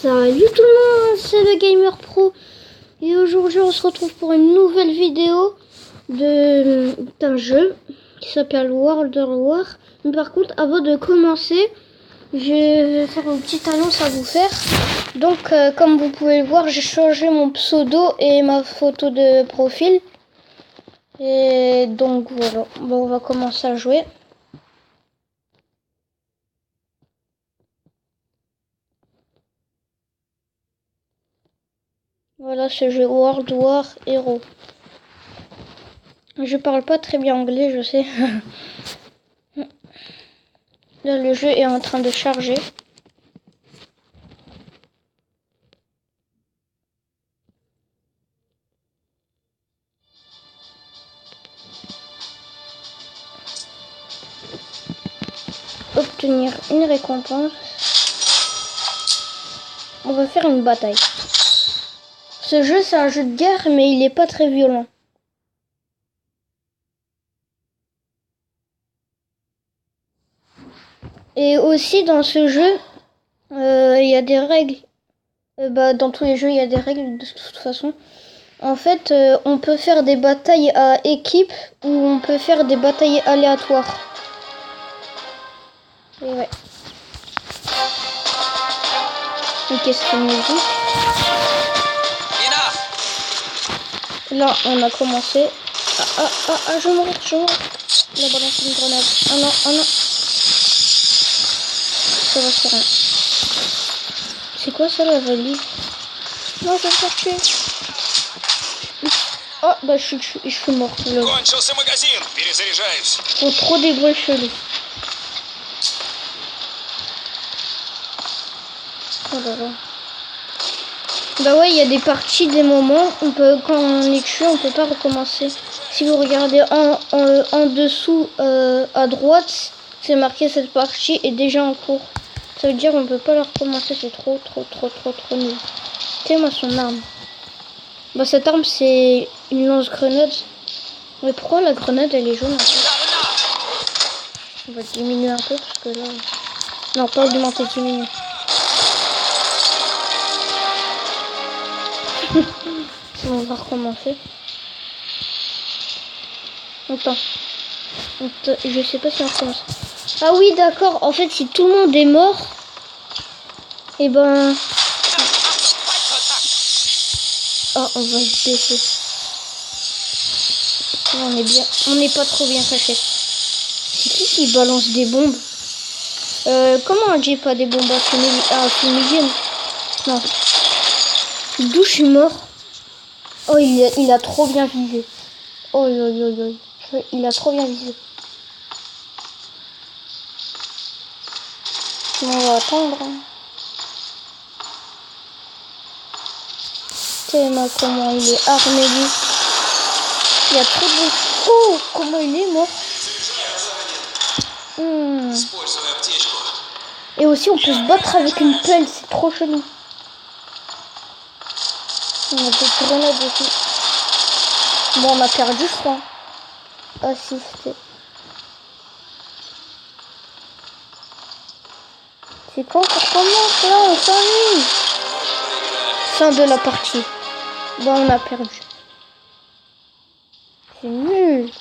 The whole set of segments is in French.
Salut tout le monde, c'est le Gamer Pro et aujourd'hui on se retrouve pour une nouvelle vidéo d'un jeu qui s'appelle World of War. Mais par contre, avant de commencer, je vais faire une petite annonce à vous faire. Donc comme vous pouvez le voir, j'ai changé mon pseudo et ma photo de profil. Et donc voilà, bon, on va commencer à jouer. Voilà, ce jeu World War Hero. Je parle pas très bien anglais, je sais. Là, le jeu est en train de charger. Obtenir une récompense. On va faire une bataille. Ce jeu, c'est un jeu de guerre, mais il n'est pas très violent. Et aussi, dans ce jeu, il y a des règles. Dans tous les jeux, il y a des règles de toute façon. En fait, on peut faire des batailles à équipe ou on peut faire des batailles aléatoires. Et ouais. Ok, c'est une musique. Là, on a commencé. Je meurs. Il a balancé une grenade. Ah non. Ça va se faire rien. C'est quoi ça, la valise? Non, je vais me faire tuer. Oh, bah je suis mort. Oh, trop des bruits chelous. Oh là là. Bah ouais, il y a des parties, des moments, quand on est tué, on peut pas recommencer. Si vous regardez en dessous à droite, c'est marqué cette partie est déjà en cours. Ça veut dire on peut pas la recommencer, c'est trop nul. Tiens moi son arme. Bah cette arme c'est une lance-grenade. Mais pourquoi la grenade elle est jaune en fait? On va diminuer un peu parce que là... Non, pas augmenter, diminuer. On va recommencer. Attends. Je sais pas si on recommence. Ah oui, d'accord. En fait, si tout le monde est mort, et ben... Oh, on va se baisser. On est bien. On n'est pas trop bien caché. C'est qui balance des bombes? Comment on dit pas des bombes à fumigène? Non. D'où je suis mort? Oh, il a trop bien visé. Oh. Il a trop bien visé. On va attendre. Tellement comment il est armé lui. Il y a trop de... Oh, comment il est mort. Et aussi on peut se battre avec une pelle, c'est trop chelou. On a des grenades aussi. Bon, on a perdu je crois. Ah si, c'était... C'est quand qu'on recommence là, on s'ennuie. Fin de la partie. Bon, on a perdu. C'est nul.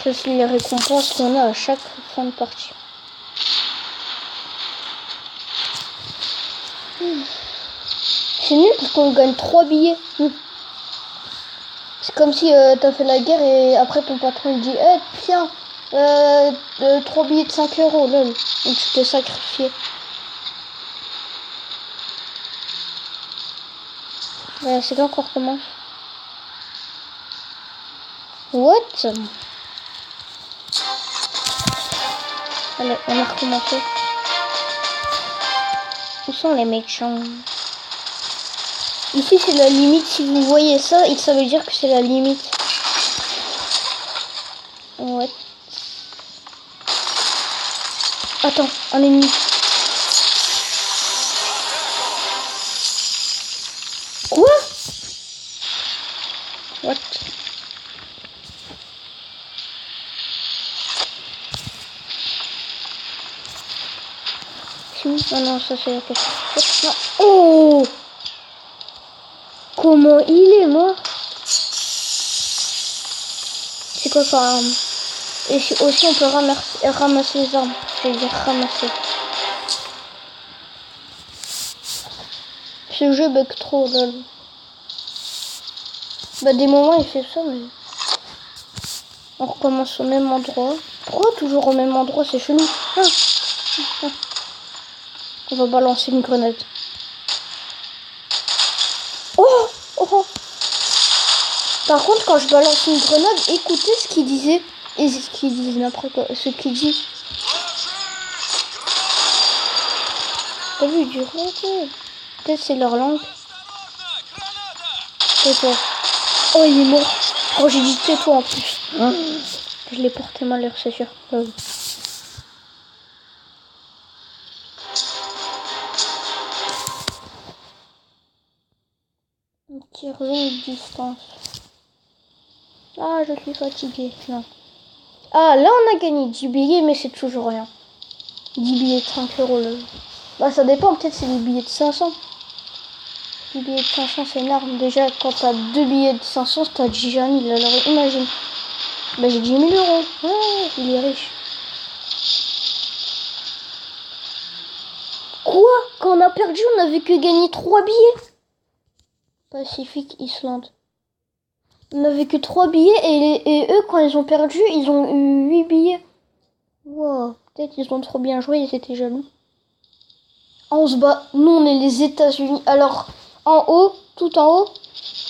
Ça, c'est les récompenses qu'on a à chaque fin de partie. C'est nul parce qu'on gagne 3 billets. C'est comme si t'as fait la guerre et après ton patron il dit tiens, 3 billets de 5 euros, lol. Donc tu t'es sacrifié. C'est quand qu'on recommence. What? Allez, on a recommencé. Où sont les méchants? Ici c'est la limite, si vous voyez ça, ça veut dire que c'est la limite. Ouais. Attends, un ennemi. Quoi? What? C'est où? Ah non, ça c'est la question. Non. Oh! Comment il est mort? C'est quoi ça arme? Et aussi on peut ramasser les armes. Je veux dire ramasser. Ce jeu bug trop lol. Bah des moments il fait ça mais... On recommence au même endroit. Pourquoi toujours au même endroit? C'est chelou. Ah. Ah. On va balancer une grenade. Oh, oh, oh. Par contre, quand je balance une grenade, écoutez ce qu'il disait. Et ce qu'il dit n'importe quoi. Ce qu'il dit. T'as vu du retour? Peut-être c'est leur langue. Tais-toi. Oh, il est mort. Oh, j'ai dit tais-toi en plus. Hein? Je l'ai porté malheur, c'est sûr. Un tir longue distance. Ah, je suis fatiguée. Non. Ah, là, on a gagné 10 billets, mais c'est toujours rien. 10 billets de 5 euros. Là. Bah, ça dépend. Peut-être c'est des billets de 500. 10 billets de 500, c'est énorme. Déjà, quand t'as 2 billets de 500, t'as 10 000. Alors, imagine. Bah, j'ai 10 000 euros. Ah, il est riche. Quoi? Quand on a perdu, on n'avait que gagné 3 billets. Pacifique Islande. On n'avait que 3 billets et eux, quand ils ont perdu, ils ont eu 8 billets. Wow, peut-être ils ont trop bien joué, ils étaient jaloux. On se bat, nous on est les États-Unis. Alors, en haut, tout en haut,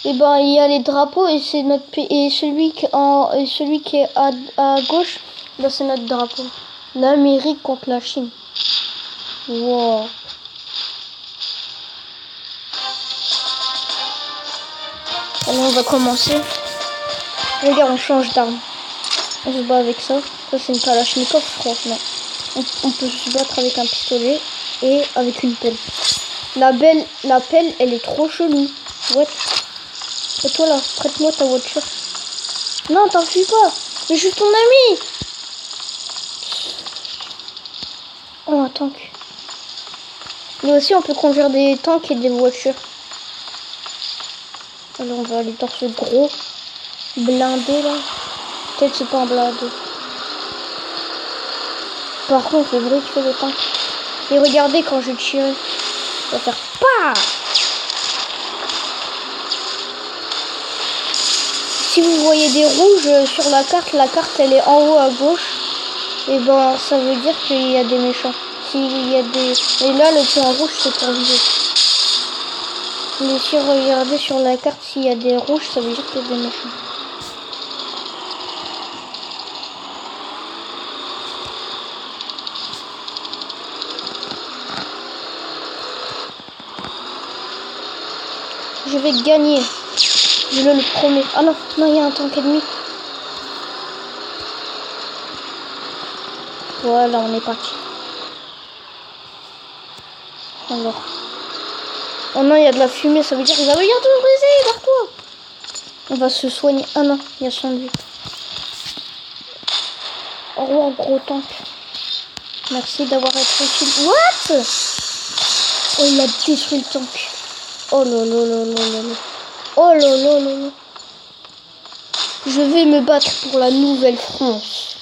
et ben il y a les drapeaux et c'est notre pays. Et celui qui est à gauche, ben, c'est notre drapeau. L'Amérique contre la Chine. Wow. Alors on va commencer. Regarde, on change d'arme. On se bat avec ça. Ça c'est une Kalachnikov, je crois. Non. On peut se battre avec un pistolet et avec une pelle. La pelle, elle est trop chelou. What? Et toi là, prête-moi ta voiture. Non, t'enfuis pas. Mais je suis ton ami. Oh, un tank. Mais aussi, on peut conduire des tanks et des voitures. Alors, on va aller dans ce gros blindé là. Peut-être c'est pas un blindé. Par contre, le bruit qui fait le tank. Et regardez quand je tire. Ça va faire PAH! Si vous voyez des rouges sur la carte elle est en haut à gauche. Et ben ça veut dire qu'il y a des méchants. S'il y a des. Et là le point rouge c'est pour viser. Mais si regardez sur la carte s'il y a des rouges, ça veut dire qu'il y a des méchants. Je vais gagner. Je le promets. Ah non, non, il y a un tank ennemi. Voilà, on est parti. Alors. Oh non, il y a de la fumée, ça veut dire qu'il va bientôt briser, barre-toi. On va se soigner. Ah non, il y a son de vie. Au revoir, gros tank. Merci d'avoir été utile. What? Oh, il a détruit le tank. Oh là là là là là là. Oh là là là là. Je vais me battre pour la Nouvelle-France.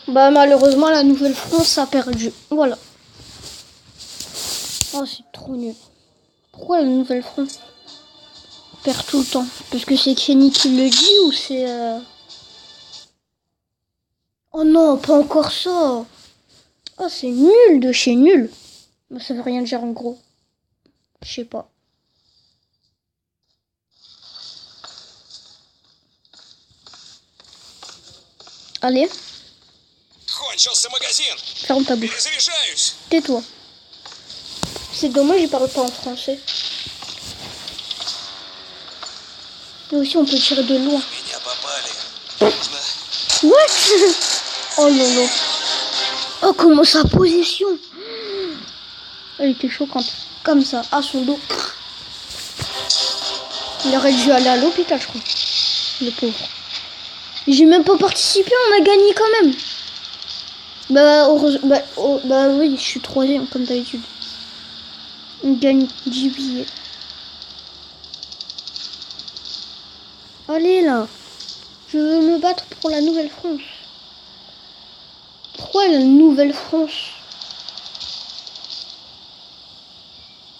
Bah malheureusement la Nouvelle-France a perdu. Voilà. Oh c'est trop nul. Pourquoi la Nouvelle-France perd tout le temps? Parce que c'est Kenny qui le dit ou c'est... Oh non, pas encore ça. Oh c'est nul de chez nul. Bah, ça veut rien dire en gros. Je sais pas. Allez. Ferme ta bouche. Tais-toi. C'est dommage, je parle pas en français. Mais aussi, on peut tirer de loin. What? Oh non, non. Oh, comment sa position. Elle était choquante. Comme ça, à son dos. Il aurait dû aller à l'hôpital, je crois. Le pauvre. J'ai même pas participé, on a gagné quand même. Bah, bah oui, je suis troisième comme d'habitude. On gagne 10 billets. Allez là. Je veux me battre pour la Nouvelle-France. Pourquoi la Nouvelle-France?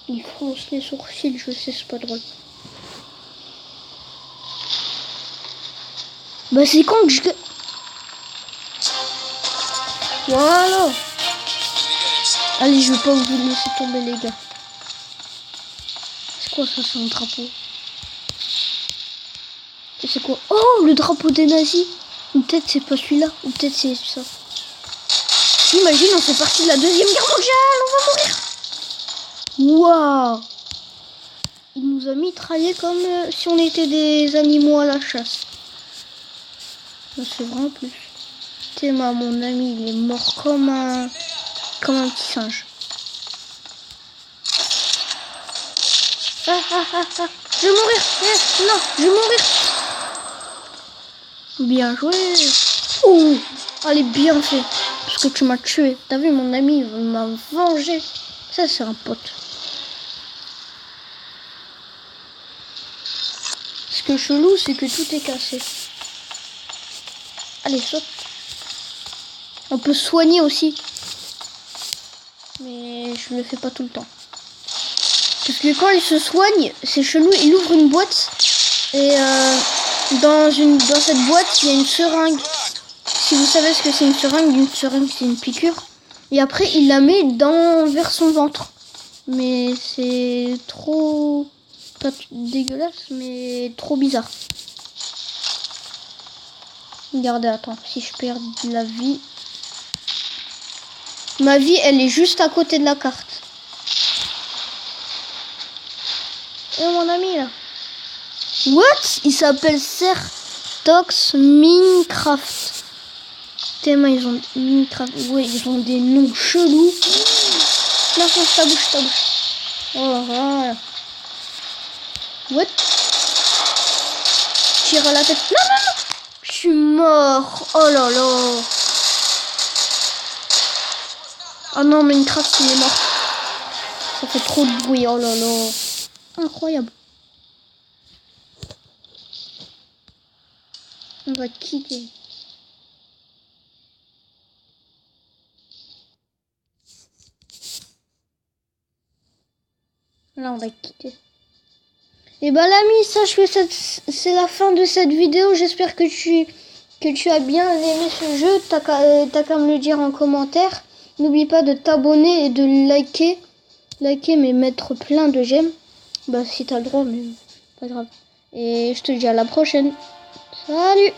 Il fronce les sourcils, je sais, c'est pas drôle. Bah c'est quand que je... Voilà. Allez, je vais pas vous laisser tomber les gars. C'est quoi ça? C'est un drapeau. Et c'est quoi? Oh, le drapeau des nazis. Ou peut-être c'est pas celui-là. Ou peut-être c'est ça. Imagine, on fait partie de la Deuxième Guerre mondiale. On va mourir. Waouh. Il nous a mitraillés comme si on était des animaux à la chasse. C'est vraiment plus. Théma, mon ami, il est mort comme un petit singe. Ah. Je vais mourir. Non, je vais mourir. Bien joué. Ouh, allez, bien fait. Parce que tu m'as tué. T'as vu, mon ami, il m'a vengé. Ça, c'est un pote. Ce que chelou, c'est que tout est cassé. Allez, saute. On peut soigner aussi. Mais je le fais pas tout le temps. Parce que quand il se soigne, c'est chelou. Il ouvre une boîte. Et dans cette boîte, il y a une seringue. Si vous savez ce que c'est une seringue c'est une piqûre. Et après, il la met vers son ventre. Mais c'est trop... pas dégueulasse, mais trop bizarre. Regardez, attends, si je perds de la vie... Ma vie, elle est juste à côté de la carte. Et mon ami, là. What? Il s'appelle Sertox Minecraft. Tellement ils ont Minecraft. Ouais, ils ont des noms chelous. Là, ta bouche. Oh, voilà. What? Tire à la tête. Non. Je suis mort. Oh là là. Oh non, Minecraft, il est mort. Ça fait trop de bruit. Oh là là. Incroyable. On va quitter. Là, on va quitter. Et bah l'ami, sache que c'est la fin de cette vidéo. J'espère que tu as bien aimé ce jeu. T'as qu'à me le dire en commentaire. N'oublie pas de t'abonner et de liker. Liker, mais mettre plein de j'aime. Bah si t'as le droit, mais pas grave. Et je te dis à la prochaine. Salut!